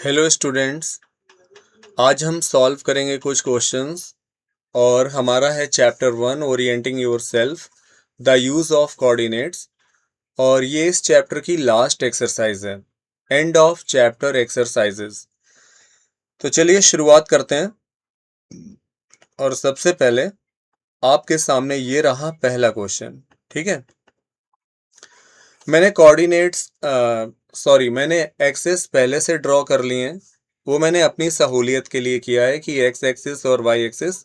Hello students. आज हम solve करेंगे कुछ क्वेश्चंस और हमारा है chapter 1 orienting yourself the use of coordinates. और ये इस चैप्टर की लास्ट एक्सरसाइज है, एंड ऑफ चैप्टर एक्सरसाइजेस। तो चलिए शुरुआत करते हैं। और सबसे पहले आपके सामने ये रहा पहला क्वेश्चन। ठीक है, मैंने कोऑर्डिनेट्स मैंने एक्सेस पहले से ड्रॉ कर लिए हैं। वो मैंने अपनी सहूलियत के लिए किया है कि एक्स एक्सिस और वाई एक्सिस,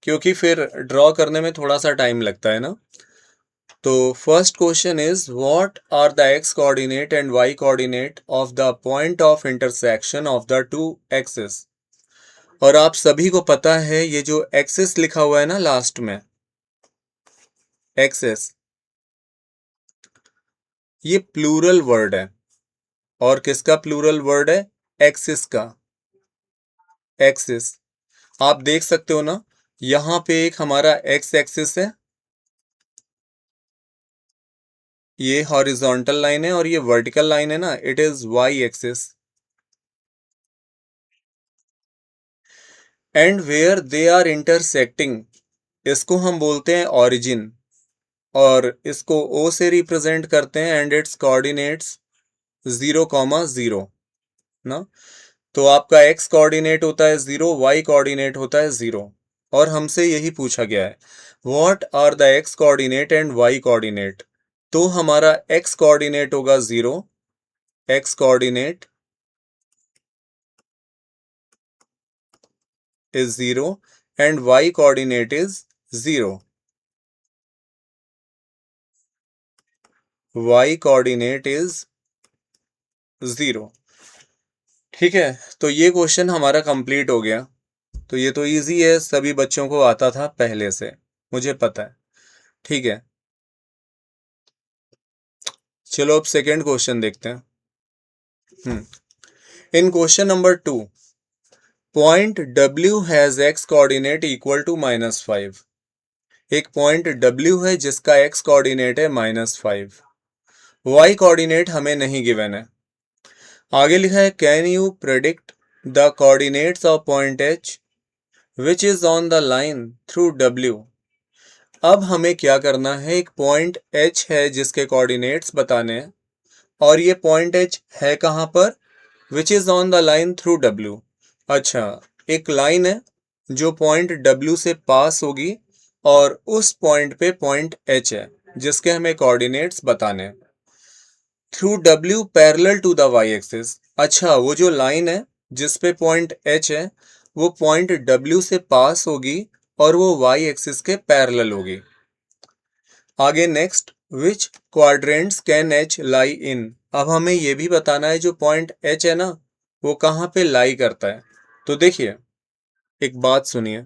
क्योंकि फिर ड्रॉ करने में थोड़ा सा टाइम लगता है ना। तो first question is what are the x coordinate and y coordinate of the point of intersection of the two axis. और आप सभी को पता है ये जो एक्सिस लिखा हुआ है ना लास्ट में, एक्सेस, ये प्लूरल वर्ड है। और किसका प्लूरल वर्ड है? एक्सिस का। एक्सिस, आप देख सकते हो ना, यहां पे एक हमारा एक्स एक्सिस है, ये हॉरिजॉन्टल लाइन है, और ये वर्टिकल लाइन है ना, it is y axis. And where they are intersecting, इसको हम बोलते हैं ऑरिजिन, और इसको ओ से रिप्रेजेंट करते हैं एंड इट्स कोऑर्डिनेट्स 0,0 ना। तो आपका एक्स कोऑर्डिनेट होता है 0, वाई कोऑर्डिनेट होता है 0। और हमसे यही पूछा गया है what are the x coordinate and y coordinate. तो हमारा एक्स कोऑर्डिनेट होगा 0, x coordinate is 0 and y coordinate is 0. y coordinate is 0। ठीक है, तो ये क्वेश्चन हमारा कंप्लीट हो गया। तो ये तो इजी है, सभी बच्चों को आता था पहले से, मुझे पता है। ठीक है, चलो अब सेकेंड क्वेश्चन देखते हैं। In question number 2, point W has x coordinate equal to -5। एक पॉइंट W है जिसका x कोऑर्डिनेट है -5। y कोऑर्डिनेट हमें नहीं गिवन है। आगे लिखा है can you predict the coordinates of point H which is on the line through W। अब हमें क्या करना है, एक पॉइंट एच है जिसके कोऑर्डिनेट्स बताने हैं, और ये पॉइंट एच है कहाँ पर? विच is on the line through W। अच्छा, एक लाइन है जो पॉइंट W से पास होगी, और उस पॉइंट पे पॉइंट एच है जिसके हमें कोऑर्डिनेट्स बताने हैं। Through W parallel to the y axis. अच्छा, वो जो लाइन है जिस पे पॉइंट एच है, वो पॉइंट W से पास होगी और वो वाई एक्सिस के पैरेलल होगी। आगे next, which quadrants can H lie in. अब हमें ये भी बताना है जो पॉइंट एच है ना, वो कहाँ पे लाई करता है। तो देखिए, एक बात सुनिए,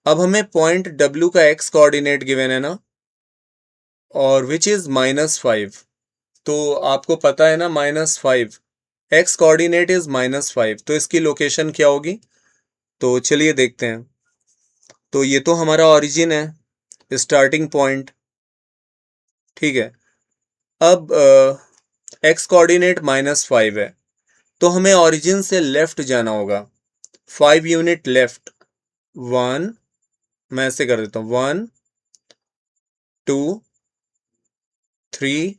अब हमें पॉइंट W का एक्स कोऑर्डिनेट गिवन है ना, और विच इज -5। तो आपको पता है ना -5, एक्स कोऑर्डिनेट इज -5, तो इसकी लोकेशन क्या होगी? तो चलिए देखते हैं। तो ये तो हमारा ओरिजिन है, स्टार्टिंग पॉइंट। ठीक है, अब एक्स कोऑर्डिनेट -5 है, तो हमें ओरिजिन से लेफ्ट जाना होगा, 5 यूनिट लेफ्ट। 1, मैं ऐसे कर देता हूँ, 1 2 3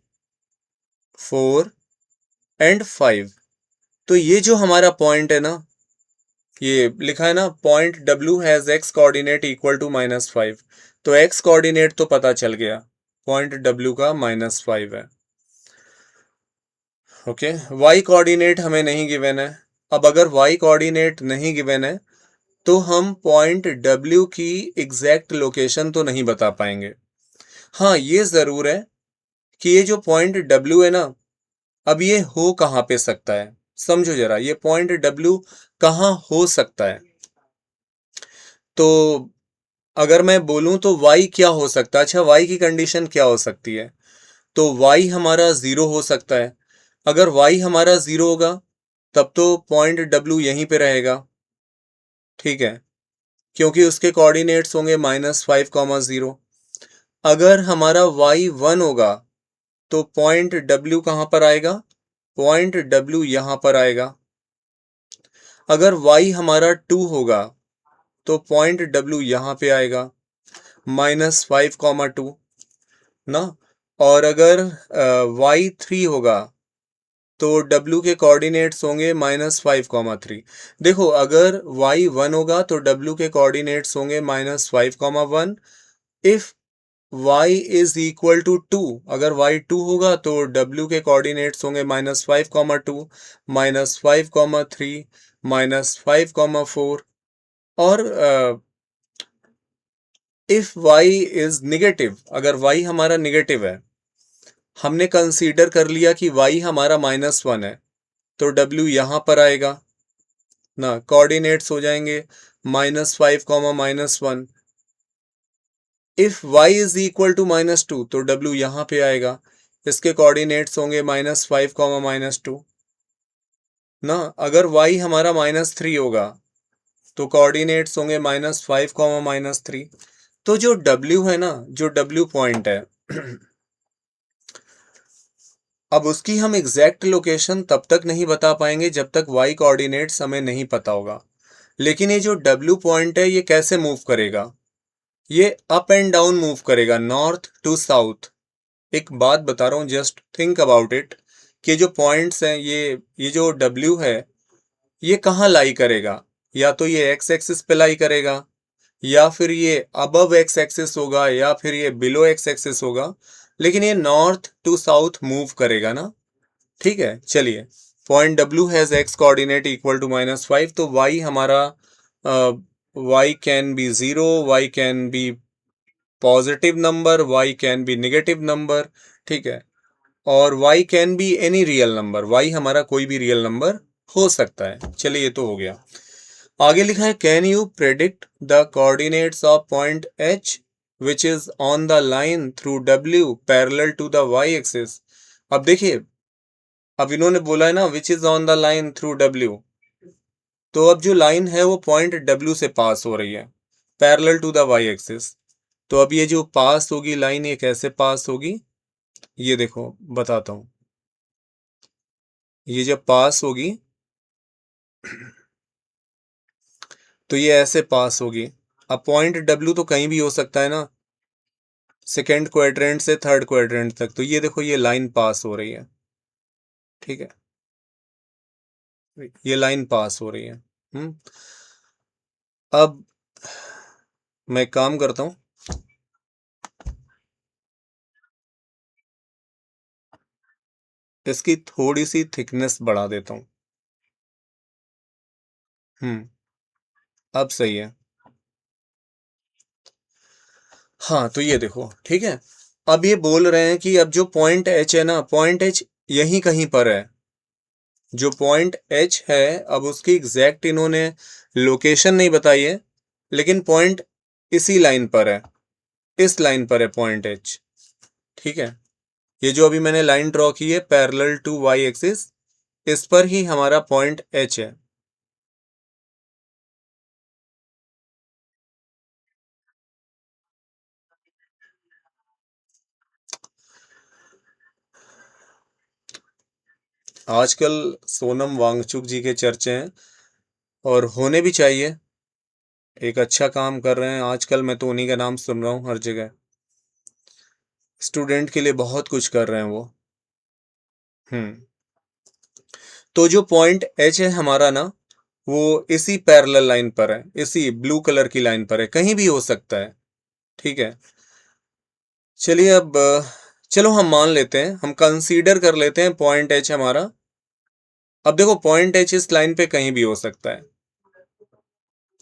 4 एंड 5। तो ये जो हमारा पॉइंट है ना, ये लिखा है ना point W has x coordinate equal to -5। तो एक्स कोऑर्डिनेट तो पता चल गया, पॉइंट W का -5 है। ओके, वाई कोऑर्डिनेट हमें नहीं गिवन है। अब अगर वाई कोऑर्डिनेट नहीं गिवन है, तो हम पॉइंट W की एग्जैक्ट लोकेशन तो नहीं बता पाएंगे। हाँ, ये जरूर है कि ये जो पॉइंट W है ना, अब ये हो कहाँ पे सकता है? समझो जरा, ये पॉइंट W कहाँ हो सकता है? तो अगर मैं बोलूं तो y क्या हो सकता है? अच्छा, y की कंडीशन क्या हो सकती है? तो y हमारा 0 हो सकता है। अगर y हमारा 0 होगा, तब तो पॉइंट W यहीं पे रहेगा। ठीक है, क्योंकि उसके कोऑर्डिनेट्स होंगे -5,0। अगर हमारा y 1 होगा, तो पॉइंट W कहाँ पर आएगा? पॉइंट W यहाँ पर आएगा। अगर y हमारा 2 होगा तो पॉइंट w यहाँ पे आएगा -5, 2 ना। और अगर y 3 होगा तो w के कोऑर्डिनेट्स होंगे -5, 3। देखो अगर y 1 होगा तो w के कोऑर्डिनेट्स होंगे -5, 1। If y is equal to 2, अगर y 2 होगा तो w के कोऑर्डिनेट्स होंगे -5, 2, -5, 3, -5, 4। और इफ y इज निगेटिव, अगर y हमारा निगेटिव है, हमने कंसीडर कर लिया कि y हमारा -1 है, तो w यहां पर आएगा ना, कोऑर्डिनेट्स हो जाएंगे -5, -1। If y is equal to -2 तो w यहां पे आएगा, इसके कोऑर्डिनेट्स होंगे -5, -2 ना। अगर y हमारा -3 होगा तो कोऑर्डिनेट्स होंगे -5, -3। तो जो w है ना, जो w पॉइंट है अब उसकी हम एग्जैक्ट लोकेशन तब तक नहीं बता पाएंगे जब तक y कोऑर्डिनेट्स हमें नहीं पता होगा। लेकिन ये जो w पॉइंट है ये कैसे मूव करेगा, ये अप एंड डाउन मूव करेगा, नॉर्थ टू साउथ। एक बात बता रहा हूँ, जस्ट थिंक अबाउट इट, कि जो पॉइंट्स हैं ये जो w है ये कहाँ लाई करेगा, या तो ये x एक्सिस पे लाई करेगा, या फिर ये अबव x एक्सिस होगा, या फिर ये बिलो x एक्सिस होगा, लेकिन ये नॉर्थ टू साउथ मूव करेगा ना। ठीक है, चलिए, point w has x coordinate equal to -5, तो y हमारा y can be 0, y can be positive number, y can be negative number. ठीक है, और y can be any real number, y हमारा कोई भी रियल नंबर हो सकता है। चलिए, ये तो हो गया। आगे लिखा है, can you predict the coordinates of point h which is on the line through w parallel to the y axis. अब देखिए, अब इन्होंने बोला है ना which is on the line through w, तो अब जो लाइन है वो पॉइंट w से पास हो रही है parallel to the y axis. तो अब ये जो पास होगी लाइन, ये कैसे पास होगी, ये देखो बताता हूं। ये जब पास होगी तो ये ऐसे पास होगी। अब पॉइंट w तो कहीं भी हो सकता है ना, सेकेंड क्वाड्रेंट से थर्ड क्वाड्रेंट तक। तो ये देखो, ये लाइन पास हो रही है। ठीक है, ये लाइन पास हो रही है। अब मैं एक काम करता हूं, इसकी थोड़ी सी थिकनेस बढ़ा देता हूं। अब सही है। हाँ, तो ये देखो, ठीक है। अब ये बोल रहे हैं कि अब जो पॉइंट एच है ना, पॉइंट एच यहीं कहीं पर है। जो पॉइंट एच है, अब उसकी एग्जैक्ट इन्होंने लोकेशन नहीं बताई है, लेकिन पॉइंट इसी लाइन पर है, इस लाइन पर है पॉइंट एच। ठीक है, ये जो अभी मैंने लाइन ड्रॉ की है पैरेलल टू वाई एक्सिस, इस पर ही हमारा पॉइंट एच है। आजकल सोनम वांगचुक जी के चर्चे हैं, और होने भी चाहिए। एक अच्छा काम कर रहे हैं आजकल, मैं तो उन्हीं का नाम सुन रहा हूँ हर जगह। स्टूडेंट के लिए बहुत कुछ कर रहे हैं वो। हम्म तो जो पॉइंट एच है हमारा ना, वो इसी पैरेलल लाइन पर है, इसी ब्लू कलर की लाइन पर है, कहीं भी हो सकता है। ठीक है, चलिए अब चलो हम मान लेते हैं, हम कंसीडर कर लेते हैं पॉइंट एच हमारा। अब देखो, पॉइंट एच इस लाइन पे कहीं भी हो सकता है,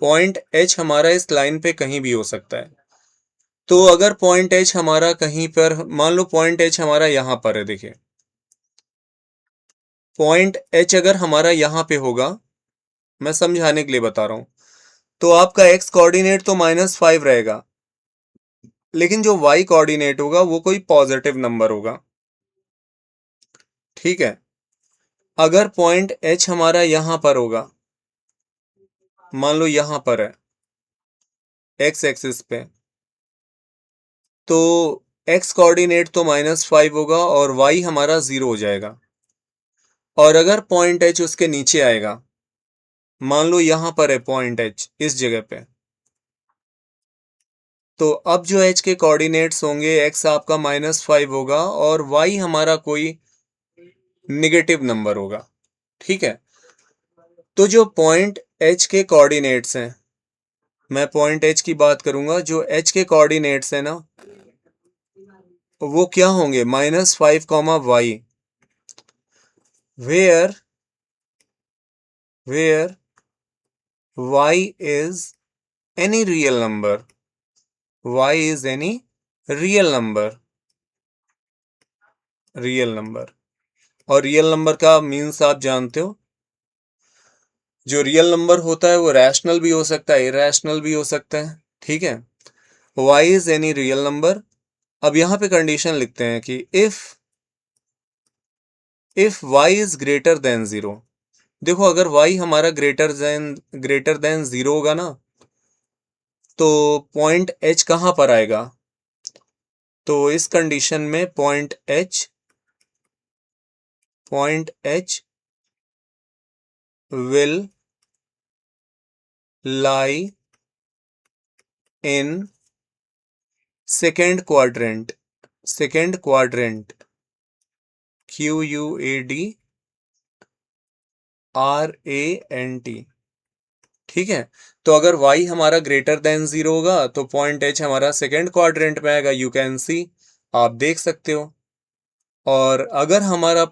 पॉइंट एच हमारा इस लाइन पे कहीं भी हो सकता है। तो अगर पॉइंट एच हमारा कहीं पर, मान लो पॉइंट एच हमारा यहां पर है, देखिए पॉइंट एच अगर हमारा यहां पे होगा, मैं समझाने के लिए बता रहा हूं, तो आपका एक्स कोऑर्डिनेट तो -5 रहेगा, लेकिन जो वाई कोऑर्डिनेट होगा वो कोई पॉजिटिव नंबर होगा। ठीक है, अगर पॉइंट एच हमारा यहां पर होगा, मान लो यहां पर है एक्स एक्सिस पे, तो एक्स कोऑर्डिनेट तो -5 होगा और वाई हमारा 0 हो जाएगा। और अगर पॉइंट एच उसके नीचे आएगा, मान लो यहां पर है पॉइंट एच इस जगह पे, तो अब जो एच के कोऑर्डिनेट्स होंगे, एक्स आपका -5 होगा और वाई हमारा कोई निगेटिव नंबर होगा। ठीक है, तो जो पॉइंट एच के कोऑर्डिनेट्स हैं, मैं पॉइंट एच की बात करूंगा, जो एच के कोऑर्डिनेट्स है ना, वो क्या होंगे, -5, where where y is any real number, y is any real number, real number. और रियल नंबर का मीन्स आप जानते हो, जो रियल नंबर होता है वो रैशनल भी हो सकता है, इरैशनल भी हो सकता है। ठीक है, y is any real number. अब यहां पे कंडीशन लिखते हैं कि if y is greater than 0। देखो अगर y हमारा ग्रेटर देन 0 होगा ना, तो पॉइंट h कहां पर आएगा, तो इस कंडीशन में point H will lie in second quadrant, QUADRANT। ठीक है, तो अगर y हमारा ग्रेटर देन 0 होगा तो पॉइंट H हमारा सेकेंड क्वाड्रेंट में आएगा, यू कैन सी, आप देख सकते हो। और अगर हमारा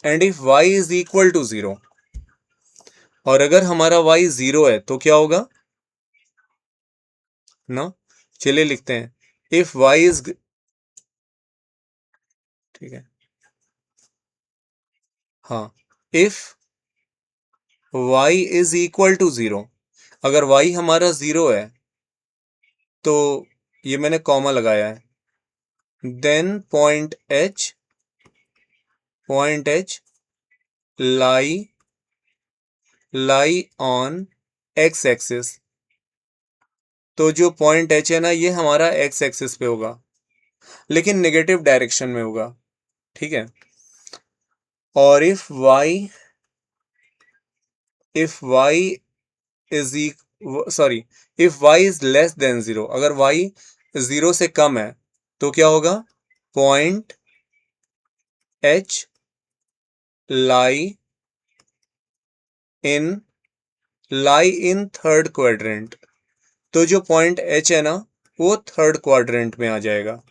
and if y is equal to 0, और अगर हमारा y 0 है तो क्या होगा ना, चलिए लिखते हैं, इफ y इज, ठीक है, हाँ, if y is equal to 0, अगर y हमारा 0 है तो ये मैंने कॉमा लगाया है, then point H lie on x axis. तो जो पॉइंट H है ना, ये हमारा एक्स एक्सिस पे होगा, लेकिन नेगेटिव डायरेक्शन में होगा। ठीक है, और if y is sorry if y is less than 0, अगर y 0 से कम है तो क्या होगा, point H lie in third quadrant. तो जो पॉइंट H है ना, वो थर्ड क्वाड्रेंट में आ जाएगा,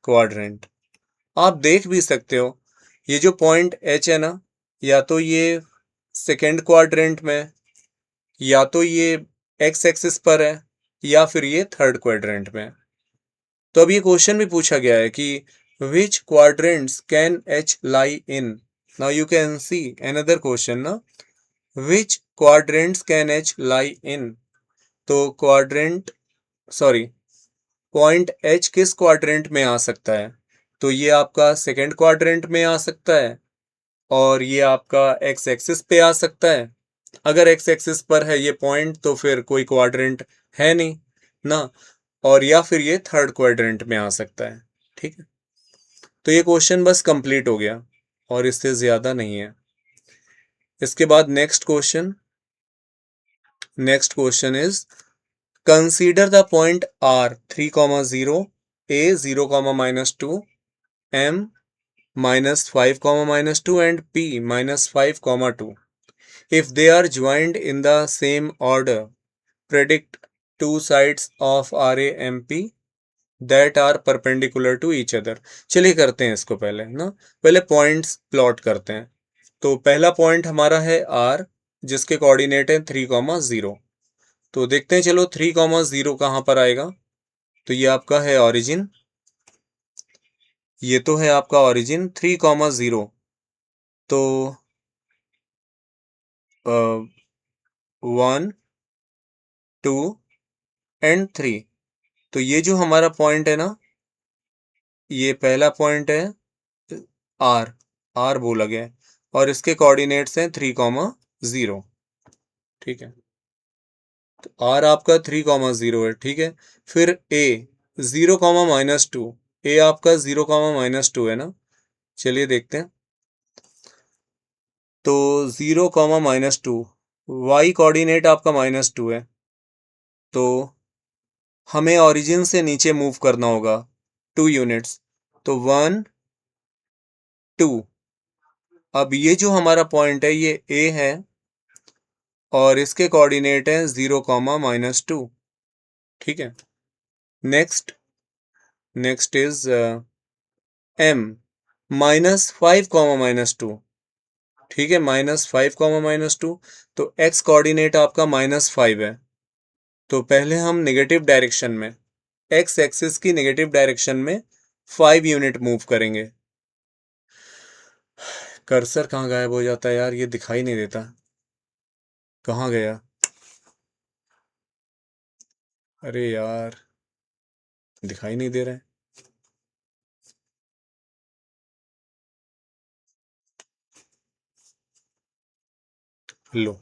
क्वाड्रेंट। आप देख भी सकते हो, ये जो पॉइंट H है ना, या तो ये सेकेंड क्वाड्रेंट में, या तो ये एक्स एक्सिस पर है, या फिर ये थर्ड क्वाड्रेंट में। तो अब ये क्वेश्चन भी पूछा गया है कि which quadrants can H lie in. Now you can see another question ना, which quadrants can H lie in. तो पॉइंट H किस क्वाड्रेंट में आ सकता है, तो ये आपका सेकेंड क्वाड्रेंट में आ सकता है, और ये आपका एक्स एक्सिस पे आ सकता है। अगर एक्स एक्सिस पर है ये पॉइंट तो फिर कोई क्वाड्रेंट है नहीं ना, और या फिर ये थर्ड क्वाड्रेंट में आ सकता है। ठीक है, तो ये क्वेश्चन बस कंप्लीट हो गया और इससे ज्यादा नहीं है। इसके बाद next question is, consider the point R 3,0, A 0,-2, M -5, -2 and P -5, 2. If they are joined in the same order, predict two sides of RAMP that are perpendicular to each other। चलिए करते हैं इसको पहले ना, पहले पॉइंट्स प्लॉट करते हैं। तो पहला पॉइंट हमारा है R, जिसके कोऑर्डिनेट है 3,0। तो देखते हैं, चलो 3,0 कहाँ पर आएगा, तो ये आपका है ऑरिजिन, ये तो है आपका ऑरिजिन 3,0। तो 1 2 एंड 3, तो ये जो हमारा पॉइंट है ना, ये पहला पॉइंट है आर बोला गया है, और इसके कोऑर्डिनेट्स हैं 3,0। ठीक है, तो आर आपका 3,0 है। ठीक है, फिर ए 0,-2, ए आपका 0,-2 है ना, चलिए देखते हैं। तो 0,-2, y कोऑर्डिनेट आपका -2 है, तो हमें ओरिजिन से नीचे मूव करना होगा 2 यूनिट्स, तो 1 2। अब ये जो हमारा पॉइंट है ये A है और इसके कोऑर्डिनेट हैं 0, -2। ठीक है। Next is M -5, -2। ठीक है, -5, -2। तो x कोऑर्डिनेट आपका -5 है, तो पहले हम नेगेटिव डायरेक्शन में, x एक्सिस की नेगेटिव डायरेक्शन में 5 यूनिट मूव करेंगे। कर्सर कहाँ गायब हो जाता है यार, ये दिखाई नहीं देता, कहाँ गया? अरे यार, दिखाई नहीं दे रहा है। लो,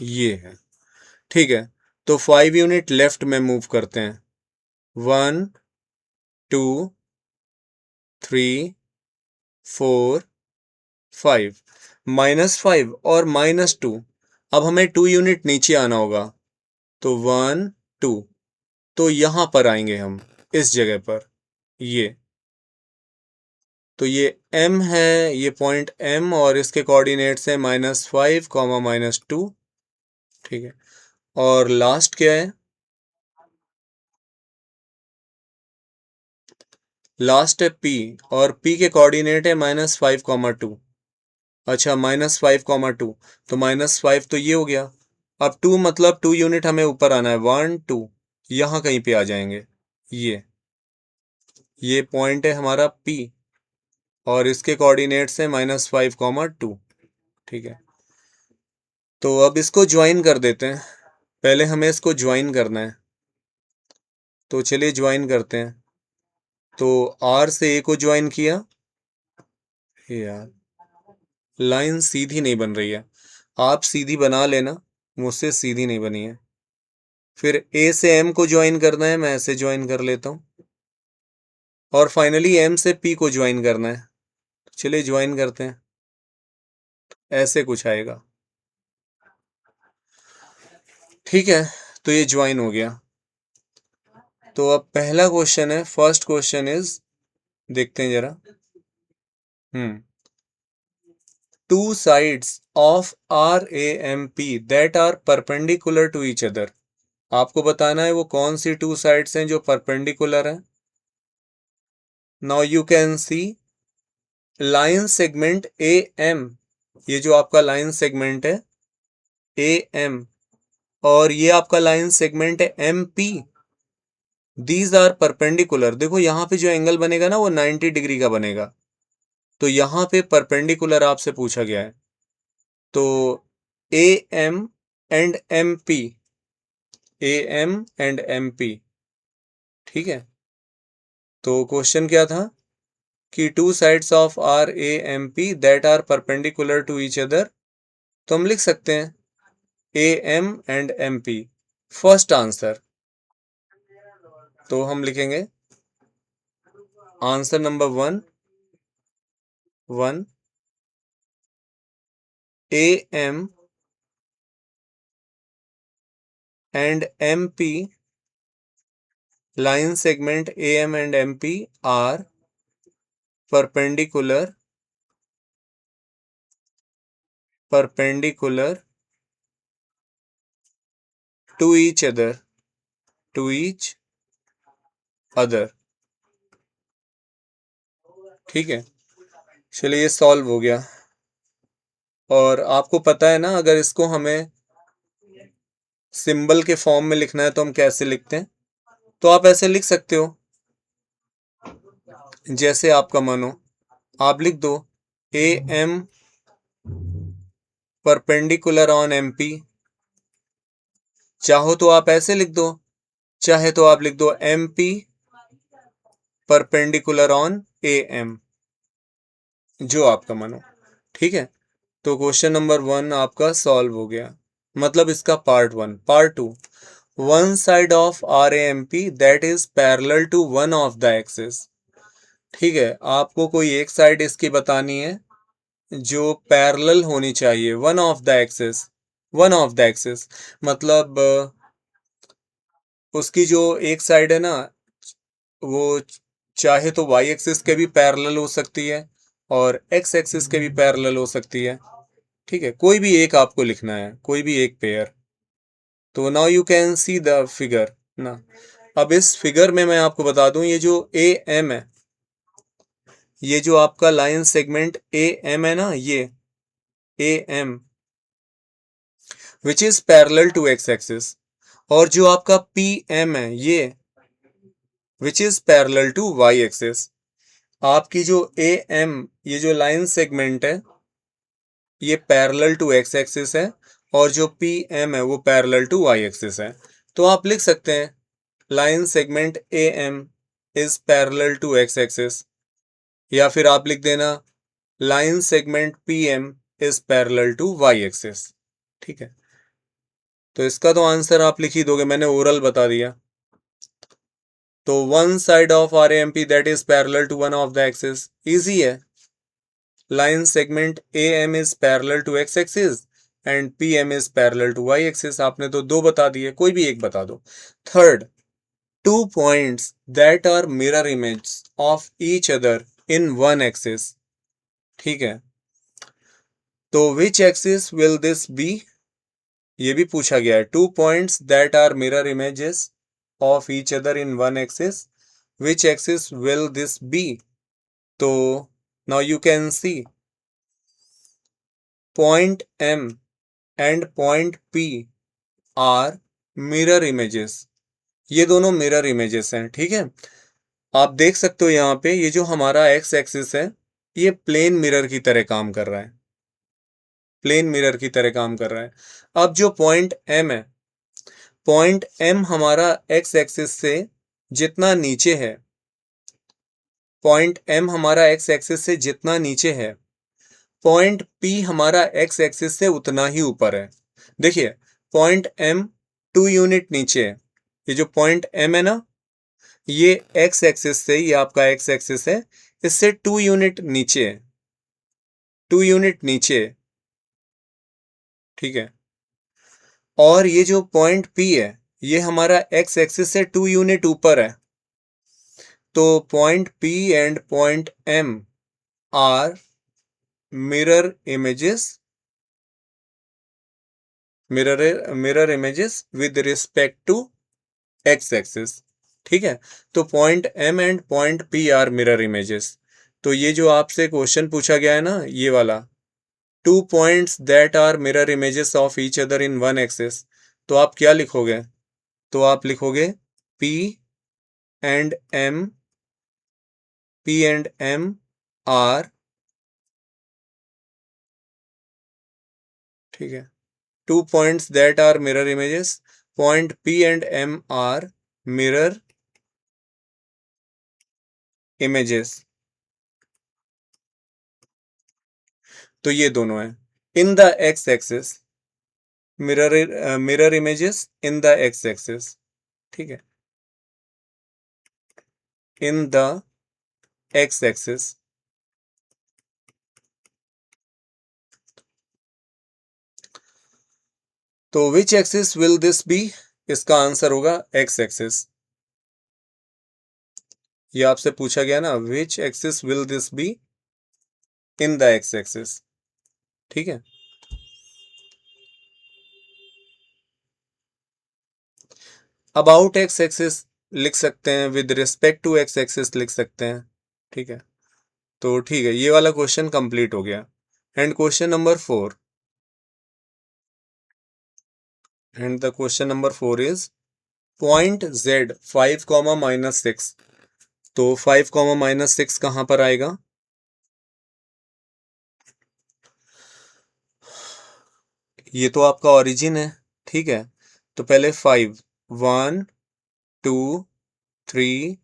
ये है। ठीक है, तो 5 यूनिट लेफ्ट में मूव करते हैं। 1 2 3 4 5, -5 और -2। अब हमें 2 यूनिट नीचे आना होगा, तो 1 2, तो यहां पर आएंगे हम, इस जगह पर, ये। तो ये M है, ये पॉइंट M और इसके कोऑर्डिनेट्स हैं -5, -2। ठीक है, और लास्ट क्या है? लास्ट है P, और P के कोऑर्डिनेट है -5, 2। अच्छा, -5, 2, तो -5 तो ये हो गया। अब 2 मतलब 2 यूनिट हमें ऊपर आना है, 1 2, यहाँ कहीं पे आ जाएंगे। ये पॉइंट है हमारा P और इसके कोऑर्डिनेट्स हैं -5, 2। ठीक है, तो अब इसको ज्वाइन कर देते हैं। पहले हमें इसको ज्वाइन करना है, तो चलिए ज्वाइन करते हैं। तो R से A को ज्वाइन किया। यार, लाइन सीधी नहीं बन रही है, आप सीधी बना लेना, मुझसे सीधी नहीं बनी है। फिर A से M को ज्वाइन करना है, मैं ऐसे ज्वाइन कर लेता हूँ। और फाइनली M से P को ज्वाइन करना है, चलिए ज्वाइन करते हैं। ऐसे कुछ आएगा। ठीक है, तो ये ज्वाइन हो गया। तो अब पहला क्वेश्चन है, फर्स्ट क्वेश्चन इज, देखते हैं जरा। Two sides of RAMP that are perpendicular to each other. आपको बताना है वो कौन सी 2 साइड्स हैं जो परपेंडिकुलर हैं। Now you can C line segment AM, ये जो आपका लाइन सेगमेंट है AM, और ये आपका लाइन सेगमेंट है MP। These are perpendicular. देखो यहाँ पे जो एंगल बनेगा ना वो 90 डिग्री का बनेगा, तो यहाँ पे परपेंडिकुलर आपसे पूछा गया है। तो AM and MP, AM and MP। ठीक है, तो क्वेश्चन क्या था कि 2 sides of RAMP that are perpendicular to each other, तो हम लिख सकते हैं AM and MP। First answer, तो हम लिखेंगे answer number 1 AM and MP, line segment AM and MP are perpendicular to each other। ठीक है, चलिए ये सॉल्व हो गया। और आपको पता है ना, अगर इसको हमें सिंबल के फॉर्म में लिखना है तो हम कैसे लिखते हैं, तो आप ऐसे लिख सकते हो, जैसे आपका मन हो। आप लिख दो AM परपेंडिकुलर ऑन MP, चाहो तो आप ऐसे लिख दो, चाहे तो आप लिख दो MP परपेंडिकुलर ऑन AM, जो आपका मन हो। ठीक है, तो क्वेश्चन नंबर 1 आपका सॉल्व हो गया। मतलब इसका part 1। Part 2, one side of RAMP that is parallel to one of the axis. ठीक है, आपको कोई एक साइड इसकी बतानी है जो पैरेलल होनी चाहिए, वन ऑफ द एक्सिस, मतलब उसकी जो एक साइड है ना, वो चाहे तो वाई एक्सिस के भी पैरेलल हो सकती है और एक्स एक्सिस के भी पैरेलल हो सकती है। ठीक है, कोई भी एक आपको लिखना है, कोई भी एक पेयर। तो now you can see the figure ना। अब इस फिगर में मैं आपको बता दूं, ये जो ए एम है, ये जो आपका लाइन सेगमेंट ए एम है ना, ये A M which is parallel to x axis, और जो आपका पी एम है ये which is parallel to Y axis. आपकी जो ए एम, ये जो लाइन सेगमेंट है, ये पैरेलल टू एक्स एक्सिस है, और जो पी एम है वो पैरेलल टू वाई एक्सिस है। तो आप लिख सकते हैं line segment A M is parallel to x axis, या फिर आप लिख देना line segment P M is parallel to Y axis. ठीक है, तो इसका तो आंसर आप लिख ही दोगे, मैंने ओरल बता दिया। तो one side of R M P that is parallel to one of the axis, easy है। Line segment A M is parallel to x axis and P M is parallel to Y axis. आपने तो दो बता दिए, कोई भी एक बता दो। Third, two points that are mirror image of each other in one axis. ठीक है, तो which axis will this be, ये भी पूछा गया है। Two points that are mirror images of each other in one axis, which axis will this be. तो now you can see point M and point P are mirror images, ये दोनों mirror images हैं। ठीक है, आप देख सकते हो यहाँ पे ये जो हमारा एक्स एक्सिस है, ये प्लेन मिरर की तरह काम कर रहा है, प्लेन मिरर की तरह काम कर रहा है। अब जो पॉइंट एम है, पॉइंट एम हमारा एक्स एक्सिस से जितना नीचे है, पॉइंट एम हमारा एक्स एक्सिस से जितना नीचे है, पॉइंट पी हमारा एक्स एक्सिस से उतना ही ऊपर है। देखिए, पॉइंट एम 2 यूनिट नीचे है, ये जो पॉइंट एम है ना, ये एक्स एक्सिस से, ये आपका एक्स एक्सिस है, इससे 2 यूनिट नीचे है, 2 यूनिट नीचे है। ठीक है, और ये जो पॉइंट पी है, ये हमारा एक्स एक्सिस से 2 यूनिट ऊपर है। तो point P and point M are mirror images, mirror images with respect to x axis. ठीक है, तो point M and point P are mirror images. तो ये जो आपसे क्वेश्चन पूछा गया है ना, ये वाला, two points that are mirror images of each other in one axis, तो आप क्या लिखोगे? तो आप लिखोगे P and M, P and M are, ठीक है, two points that are mirror images, point P and M are mirror images. तो ये दोनों है in the x axis, mirror images in the x axis. ठीक है, इन द एक्स एक्सिस। तो which axis will this B, इसका answer होगा x axis. ये आपसे पूछा गया ना, which axis will this be in the x axis. ठीक है, अबाउट एक्स एक्सिस लिख सकते हैं, with respect to x axis लिख सकते हैं। ठीक है, तो ठीक है, ये वाला क्वेश्चन कंप्लीट हो गया। And question number 4, and the question number 4 is point Z 5 comma -6। तो 5 कॉमा -6 कहां पर आएगा? ये तो आपका ओरिजिन है। ठीक है, तो पहले 5, 1 2 3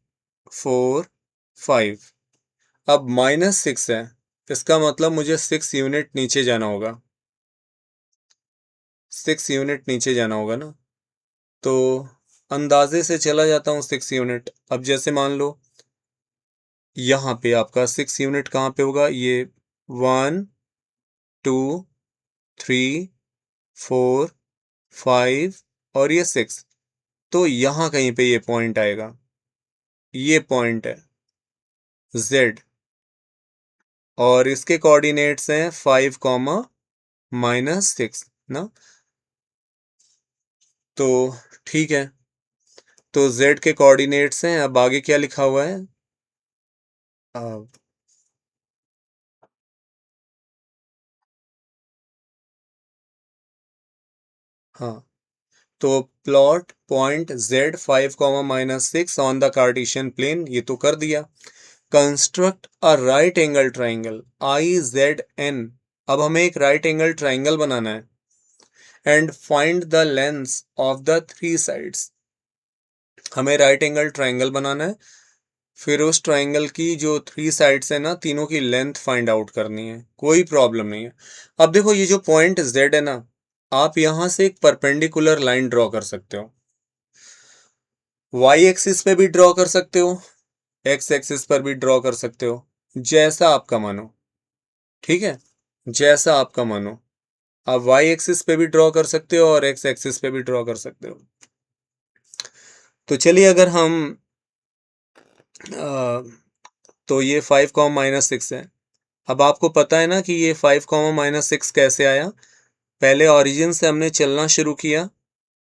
4 5, अब -6 है, इसका मतलब मुझे 6 यूनिट नीचे जाना होगा, 6 यूनिट नीचे जाना होगा ना। तो अंदाजे से चला जाता हूँ 6 यूनिट। अब जैसे मान लो यहाँ पे आपका 6 यूनिट कहाँ पे होगा, ये 1 2 3 4 5 और ये 6। तो यहां कहीं पे ये पॉइंट आएगा, ये पॉइंट है z, और इसके कोऑर्डिनेट्स हैं 5 कॉमा -6 ना। तो ठीक है, तो z के कोऑर्डिनेट्स हैं। अब आगे क्या लिखा हुआ है? अब हाँ, तो plot point z 5 -6 on the Cartesian plane, ये तो कर दिया। Construct a right angle triangle IZN। अब हमें एक राइट एंगल ट्राइंगल बनाना है। And find the lengths of the 3 sides. हमें राइट एंगल ट्राइंगल बनाना है, फिर उस ट्राइंगल की जो 3 साइड्स है ना, तीनों की लेंथ फाइंड आउट करनी है। कोई प्रॉब्लम नहीं है। अब देखो, ये जो पॉइंट z है ना, आप यहां से एक परपेंडिकुलर लाइन ड्रॉ कर सकते हो। y एक्सिस पे भी ड्रॉ कर सकते हो, x एक्सिस पर भी ड्रॉ कर सकते हो, जैसा आपका मानो। ठीक है, जैसा आपका मानो। आप y एक्सिस पे भी ड्रॉ कर सकते हो और x एक्सिस पे भी ड्रॉ कर सकते हो। तो चलिए, अगर हम तो ये 5, -6 है। अब आपको पता है ना कि ये 5, -6 कैसे आया। पहले ओरिजिन से हमने चलना शुरू किया।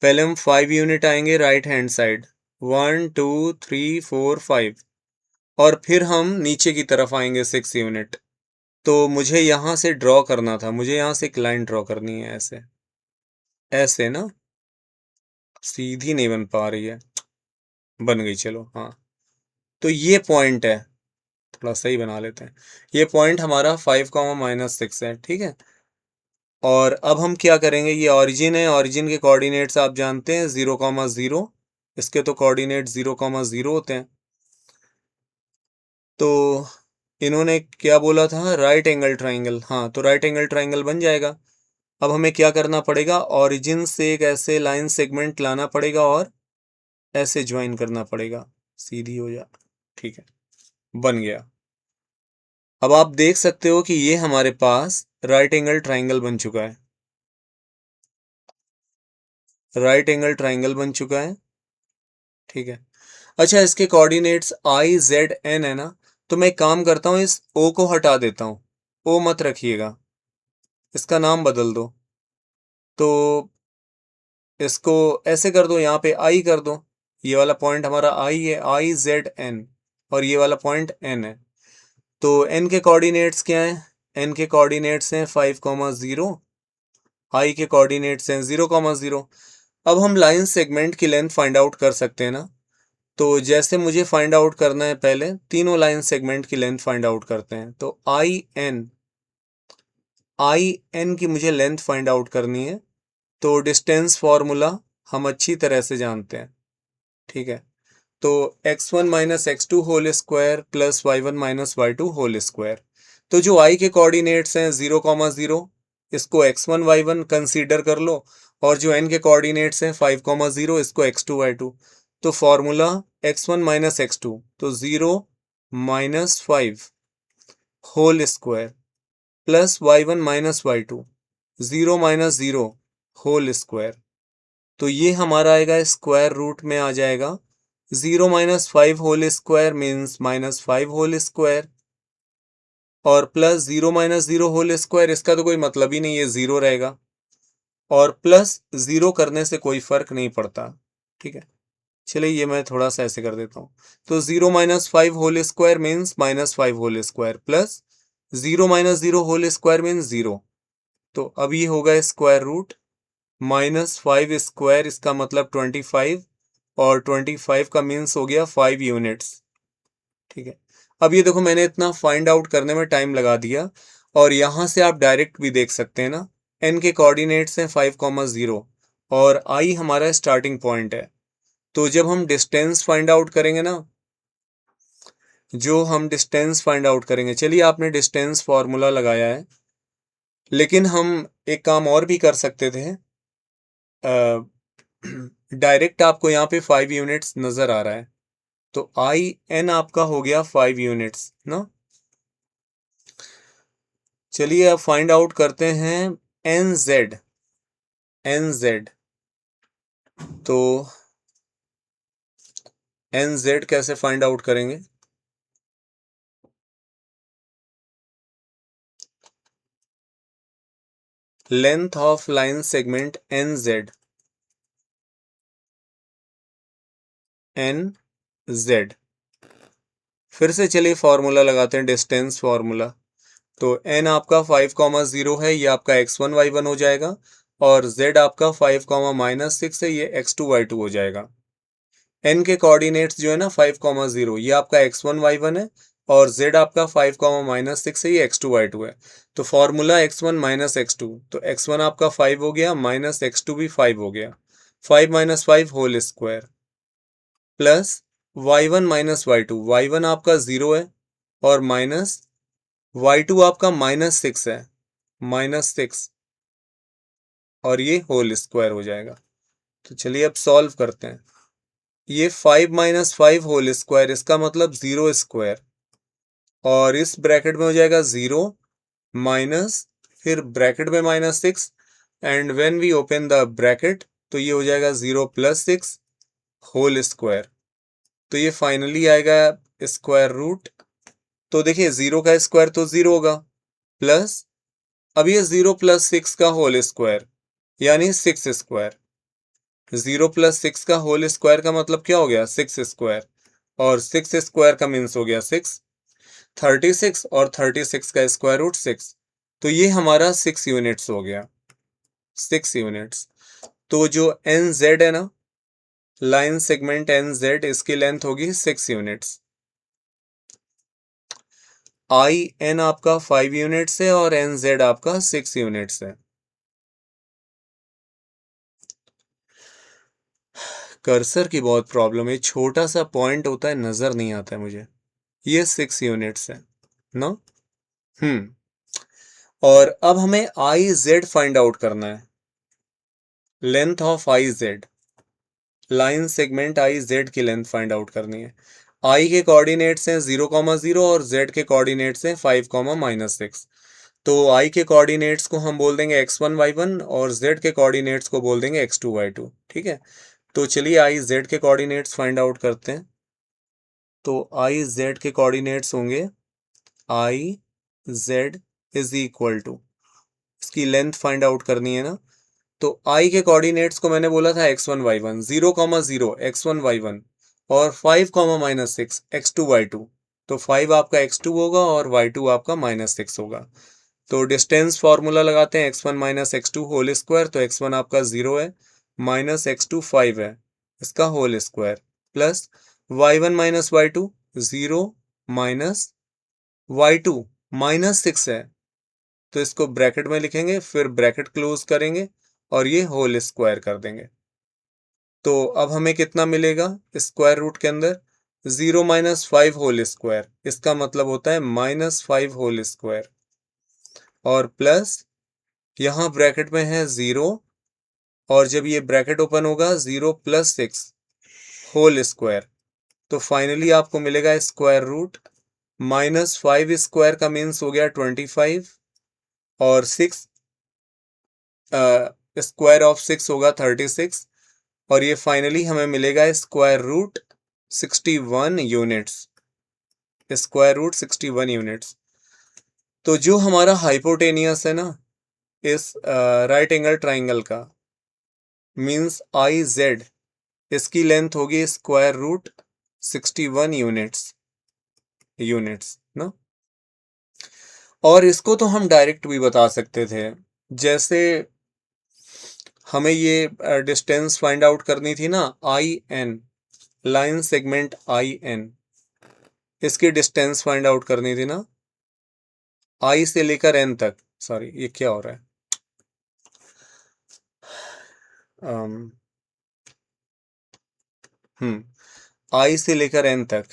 पहले हम 5 यूनिट आएंगे राइट हैंड साइड, 1 2 3 4 5, और फिर हम नीचे की तरफ आएंगे 6 यूनिट। तो मुझे यहाँ से ड्रॉ करना था, मुझे यहाँ से एक लाइन ड्रॉ करनी है, ऐसे ऐसे ना। सीधी नहीं बन पा रही है, बन गई, चलो हाँ। तो ये पॉइंट है, थोड़ा सही बना लेते हैं। ये पॉइंट हमारा 5, -6 है, ठीक है। और अब हम क्या करेंगे, ये ओरिजिन है, ओरिजिन के कोऑर्डिनेट्स आप जानते हैं 0, 0। इसके तो कोऑर्डिनेट 0, 0 होते हैं। तो इन्होंने क्या बोला था, राइट एंगल ट्राइंगल। हाँ, तो राइट एंगल ट्राइंगल बन जाएगा। अब हमें क्या करना पड़ेगा, ओरिजिन से एक ऐसे लाइन सेगमेंट लाना पड़ेगा और ऐसे ज्वाइन करना पड़ेगा, सीधी हो जा। ठीक है, बन गया। अब आप देख सकते हो कि ये हमारे पास राइट एंगल ट्राइंगल बन चुका है। राइट एंगल ट्राइंगल बन चुका है, ठीक है। अच्छा, इसके कोऑर्डिनेट्स IZN है ना, तो मैं एक काम करता हूँ, इस O को हटा देता हूँ। O मत रखिएगा, इसका नाम बदल दो। तो इसको ऐसे कर दो, यहाँ पे I कर दो। ये वाला पॉइंट हमारा I है, IZN, और ये वाला पॉइंट N है। तो N के कोऑर्डिनेट्स क्या हैं? N के कोऑर्डिनेट्स हैं 5, 0। I के कोऑर्डिनेट्स हैं 0, 0। अब हम लाइन सेगमेंट की लेंथ फाइंड आउट कर सकते हैं ना। तो जैसे मुझे फाइंड आउट करना है, पहले तीनों लाइन सेगमेंट की लेंथ फाइंड आउट करते हैं। तो आई एन की मुझे लेंथ फाइंड आउट करनी है। तो डिस्टेंस फॉर्मूला हम अच्छी तरह से जानते हैं, ठीक है। तो x1 - x2 whole square plus y1 - y2 whole square. तो जो i के कोऑर्डिनेट्स हैं 0, 0, इसको x1 y1 कंसीडर कर लो, और जो n के कोऑर्डिनेट्स हैं 5, 0, इसको x2 y2। तो फॉर्मूला x1 - x2, तो 0 - 5 whole square plus y1 - y2, 0 - 0 whole square. तो ये हमारा आएगा, स्क्वायर रूट में आ जाएगा। 0 - 5 whole square means -5 whole square, और प्लस 0 - 0 होल स्क्वायर, इसका तो कोई मतलब ही नहीं है, जीरो रहेगा। और प्लस जीरो करने से कोई फर्क नहीं पड़ता, ठीक है। चलिए, ये मैं थोड़ा सा ऐसे कर देता हूँ। तो 0 - 5 whole square means -5 whole square, plus 0 - 0 whole square means 0। तो अब ये होगा स्क्वायर रूट -5 स्क्वायर, इसका मतलब 25, और 25 का मीन्स हो गया 5 यूनिट्स, ठीक है। अब ये देखो, मैंने इतना फाइंड आउट करने में टाइम लगा दिया, और यहां से आप डायरेक्ट भी देख सकते हैं ना। एन के कोऑर्डिनेट्स हैं 5, 0, और आई हमारा स्टार्टिंग पॉइंट है। तो जब हम डिस्टेंस फाइंड आउट करेंगे ना, जो हम डिस्टेंस फाइंड आउट करेंगे, चलिए आपने डिस्टेंस फॉर्मूला लगाया है, लेकिन हम एक काम और भी कर सकते थे। डायरेक्ट आपको यहाँ पे 5 यूनिट्स नजर आ रहा है, तो आई एन आपका हो गया 5 यूनिट्स ना। चलिए अब फाइंड आउट करते हैं एन जेड। तो एन जेड कैसे फाइंड आउट करेंगे? Length of line segment N Z फिर से चलिए फॉर्मूला लगाते हैं, डिस्टेंस फॉर्मूला। तो n आपका 5,0 है, ये आपका x1 y1 हो जाएगा, और z आपका 5,-6 है, ये x2 y2 हो जाएगा। n के कोऑर्डिनेट्स जो है ना 5,0, ये आपका x1 y1 है, और z आपका 5,-6 है, ये x2 y2 है। तो फॉर्मूला x1 माइनस x2, तो x1 आपका 5 हो गया, माइनस x2 भी 5 हो गया, 5 minus 5 whole square, plus y1 minus y2, y1 आपका 0 है, और माइनस y2 आपका -6 है, -6, और ये होल स्क्वायर हो जाएगा। तो चलिए अब सॉल्व करते हैं। ये 5 माइनस 5 होल स्क्वायर, इसका मतलब 0 स्क्वायर, और इस ब्रैकेट में हो जाएगा 0 माइनस, फिर ब्रैकेट में -6, and when we open the bracket तो ये हो जाएगा 0 प्लस 6 होल स्क्वायर। तो ये फाइनली आएगा स्क्वायर रूट। तो देखिए 0 का स्क्वायर तो 0 होगा, प्लस अब ये 0 प्लस 6 का होल स्क्वायर यानी 6 स्क्वायर। 0 प्लस 6 का होल स्क्वायर का मतलब क्या हो गया? 6 स्क्वायर, और 6 स्क्वायर का मीन्स हो गया 6, 36, और 36 का स्क्वायर रूट 6। तो ये हमारा 6 यूनिट्स हो गया, 6 यूनिट्स। तो जो एन जेड है ना, लाइन सेगमेंट एन जेड, इसकी लेंथ होगी 6 यूनिट्स। आई एन आपका 5 यूनिट्स है, और एन जेड आपका 6 यूनिट्स है। कर्सर की बहुत प्रॉब्लम है, छोटा सा पॉइंट होता है, नजर नहीं आता है मुझे। ये 6 यूनिट्स है ना। और अब हमें आई जेड फाइंड आउट करना है, length of I Z, line segment I Z की लेंथ फाइंड आउट करनी है। आई के कोऑर्डिनेट्स हैं 0,0, और जेड के कोऑर्डिनेट्स हैं 5,-6। तो आई के कोऑर्डिनेट्स को हम बोल देंगे x1 y1, और जेड के कोऑर्डिनेट्स को बोल देंगे x2 y2। ठीक है, तो चलिए आई जेड के कोऑर्डिनेट्स फाइंड आउट करते हैं। तो आई जेड के कोऑर्डिनेट्स होंगे, I Z is equal to, इसकी लेंथ फाइंड आउट करनी है ना। तो आई के कोऑर्डिनेट्स को मैंने बोला था x1 y1, 0,0 x1 y1, और 5,-6 x2 y2। तो 5 आपका x2 होगा, और y2 आपका -6 होगा। तो डिस्टेंस फॉर्मूला लगाते हैं, x1 minus x2 whole square, तो x1 आपका 0 है, माइनस x2 5 है, इसका whole square, plus y1 minus y2 0, minus y2 -6 है, तो इसको ब्रैकेट में लिखेंगे, फिर ब्रैकेट क्लोज करेंगे, और ये होल स्क्वायर कर देंगे। तो अब हमें कितना मिलेगा स्क्वायर रूट के अंदर? 0 माइनस 5 होल स्क्वायर, इसका मतलब होता है -5 होल स्क्वायर, और प्लस यहाँ ब्रैकेट में है 0, और जब ये ब्रैकेट ओपन होगा 0 प्लस 6 होल स्क्वायर। तो फाइनली आपको मिलेगा स्क्वायर रूट -5 स्क्वायर का मीन्स हो गया 25, और 6 स्क्वायर ऑफ 6 होगा 36, और ये फाइनली हमें मिलेगा square root 61 units, square root 61 units. तो जो हमारा हाइपोटेनियस है ना इस राइट एंगल ट्राइंगल का, मीन्स आई जेड, इसकी लेंथ होगी स्क्वायर रूट 61 यूनिट्स ना। और इसको तो हम डायरेक्ट भी बता सकते थे, जैसे हमें ये डिस्टेंस फाइंड आउट करनी थी ना, I N, line segment I N, इसकी डिस्टेंस फाइंड आउट करनी थी ना, आई से लेकर एन तक। सॉरी, ये क्या हो रहा है? आई से लेकर एन तक।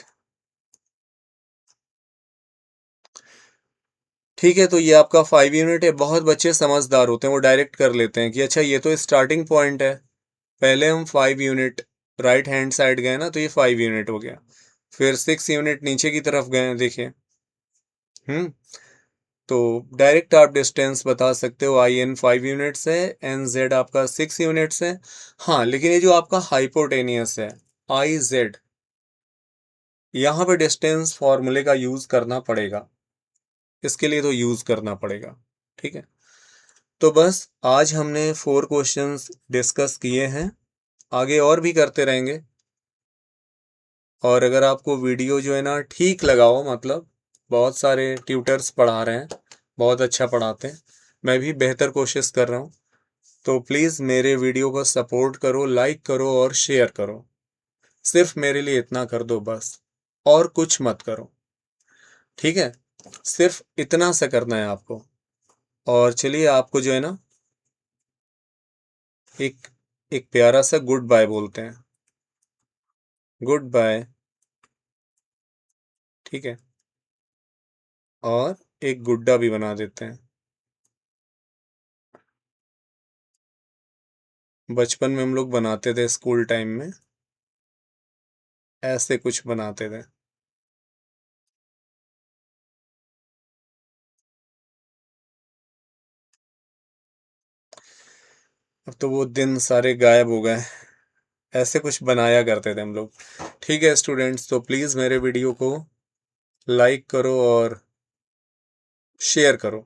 ठीक है, तो ये आपका 5 यूनिट है। बहुत बच्चे समझदार होते हैं, वो डायरेक्ट कर लेते हैं कि अच्छा ये तो स्टार्टिंग पॉइंट है, पहले हम 5 यूनिट राइट हैंड साइड गए ना, तो ये 5 यूनिट हो गया, फिर 6 यूनिट नीचे की तरफ गए, देखिए। हम्म तो डायरेक्ट आप डिस्टेंस बता सकते हो, आई एन 5 यूनिट्स है, एन जेड आपका 6 यूनिट्स है। हाँ, लेकिन ये जो आपका हाइपोटेनियस है आई जेड, यहाँ पे डिस्टेंस फॉर्मूले का यूज करना पड़ेगा, इसके लिए तो यूज करना पड़ेगा। ठीक है, तो बस आज हमने 4 क्वेश्चंस डिस्कस किए हैं, आगे और भी करते रहेंगे। और अगर आपको वीडियो जो है ना ठीक लगा हो, मतलब बहुत सारे ट्यूटर्स पढ़ा रहे हैं, बहुत अच्छा पढ़ाते हैं, मैं भी बेहतर कोशिश कर रहा हूँ, तो प्लीज़ मेरे वीडियो को सपोर्ट करो, लाइक करो और शेयर करो। सिर्फ मेरे लिए इतना कर दो बस, और कुछ मत करो। ठीक है, सिर्फ इतना सा करना है आपको। और चलिए आपको जो है ना एक एक प्यारा सा गुड बाय बोलते हैं। Good bye. ठीक है, और एक गुड्डा भी बना देते हैं। बचपन में हम लोग बनाते थे स्कूल टाइम में, ऐसे कुछ बनाते थे। अब तो वो दिन सारे गायब हो गए, ऐसे कुछ बनाया करते थे हम लोग। ठीक है स्टूडेंट्स, तो प्लीज़ मेरे वीडियो को लाइक करो और शेयर करो।